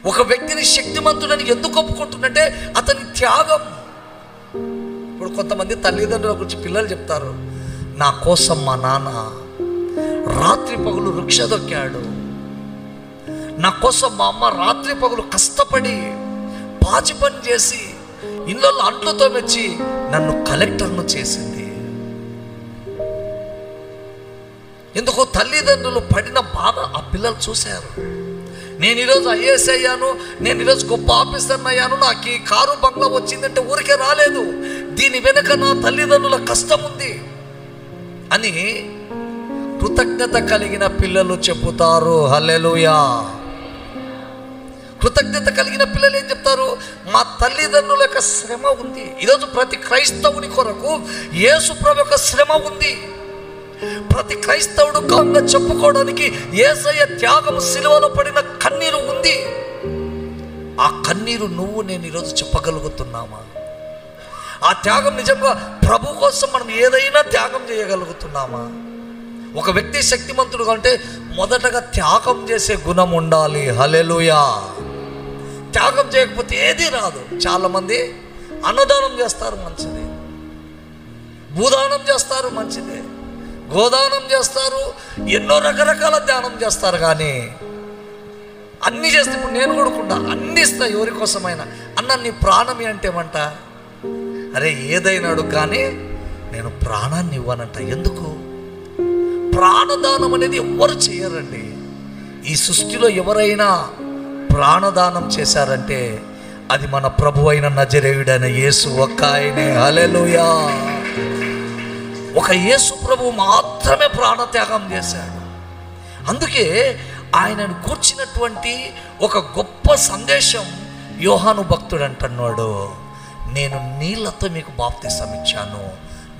ఒక వ్యక్తిని శక్తిమంతుడని ఎందుకు ఒప్పుకుంటున్నంటే అతని త్యాగం. ఇప్పుడు కొంతమంది తల్లిదండ్రుల గురించి పిల్లలు చెప్తారు, నా కోసం మా నాన్న రాత్రి పగులు వృక్ష దొక్కాడు, నా కోసం మా అమ్మ రాత్రి పగులు కష్టపడి పాచి పని చేసి ఇళ్ళలో అంట్లతో మెచ్చి నన్ను కలెక్టర్ను చేసింది. ఎందుకు? తల్లిదండ్రులు పడిన బాధ ఆ పిల్లలు చూశారు. నేను ఈరోజు ఐఏఎస్ అయ్యాను, నేను ఈరోజు గొప్ప ఆఫీసర్ని అయ్యాను, నాకు ఈ కారు బంగ్లా వచ్చిందంటే ఊరికే రాలేదు, దీని వెనక నా తల్లిదండ్రుల కష్టం ఉంది అని కృతజ్ఞత కలిగిన పిల్లలు చెబుతారు. హల్లెలూయా. కృతజ్ఞత కలిగిన పిల్లలు ఏం చెప్తారు? మా తల్లిదండ్రుల యొక్క శ్రమ ఉంది. ఈరోజు ప్రతి క్రైస్తవుని కొరకు యేసు ప్రభు యొక్క శ్రమ ఉంది. ప్రతి క్రైస్తవుడు గౌరవంగా చెప్పుకోవడానికి యేసయ్య త్యాగము సిలువలో పడిన కన్నీరు ఉంది. ఆ కన్నీరు నువ్వు నేను ఈరోజు చెప్పగలుగుతున్నామా? ఆ త్యాగం నిజంగా ప్రభు కోసం మనం ఏదైనా త్యాగం చేయగలుగుతున్నామా? ఒక వ్యక్తి శక్తిమంతుడు అంటే మొదటగా త్యాగం చేసే గుణం ఉండాలి. హల్లెలూయా. త్యాగం చేయకపోతే ఏది రాదు. చాలామంది అన్నదానం చేస్తారు, మంచిది. భూదానం చేస్తారు, మంచిదే. గోదానం చేస్తారు, ఎన్నో రకరకాల ధ్యానం చేస్తారు. కానీ అన్నీ చేస్తే, ఇప్పుడు నేను కూడా అన్నీ ఇస్తా ఎవరి కోసమైనా, అన్న నీ ప్రాణం అంటే ఏమంట? అరే ఏదైనా అడుగు కానీ నేను ప్రాణాన్ని ఇవ్వనంట. ఎందుకు? ప్రాణదానం అనేది ఎవ్వరు చేయరండి. ఈ సృష్టిలో ఎవరైనా ప్రాణదానం చేశారంటే అది మన ప్రభు అయిన నజరేయుడైన యేసు ఒక్క ఆయనే. హల్లెలూయా. ఒక యేసు ప్రభు మాత్రమే ప్రాణత్యాగం చేశాడు. అందుకే ఆయనను కూర్చున్నటువంటి ఒక గొప్ప సందేశం యోహాను భక్తుడు అంటున్నాడు, నేను నీళ్లతో మీకు బాప్తిసం ఇచ్చాను,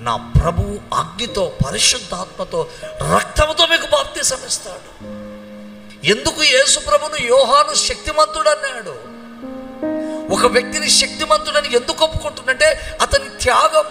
నా ప్రభువు అగ్నితో పరిశుద్ధాత్మతో రక్తంతో మీకు బాప్తిసం ఇస్తాడు. ఎందుకు యేసు ప్రభును యోహాను శక్తిమంతుడు అన్నాడు? ఒక వ్యక్తిని శక్తిమంతుడని ఎందుకు ఒప్పుకుంటున్నంటే అతని త్యాగం.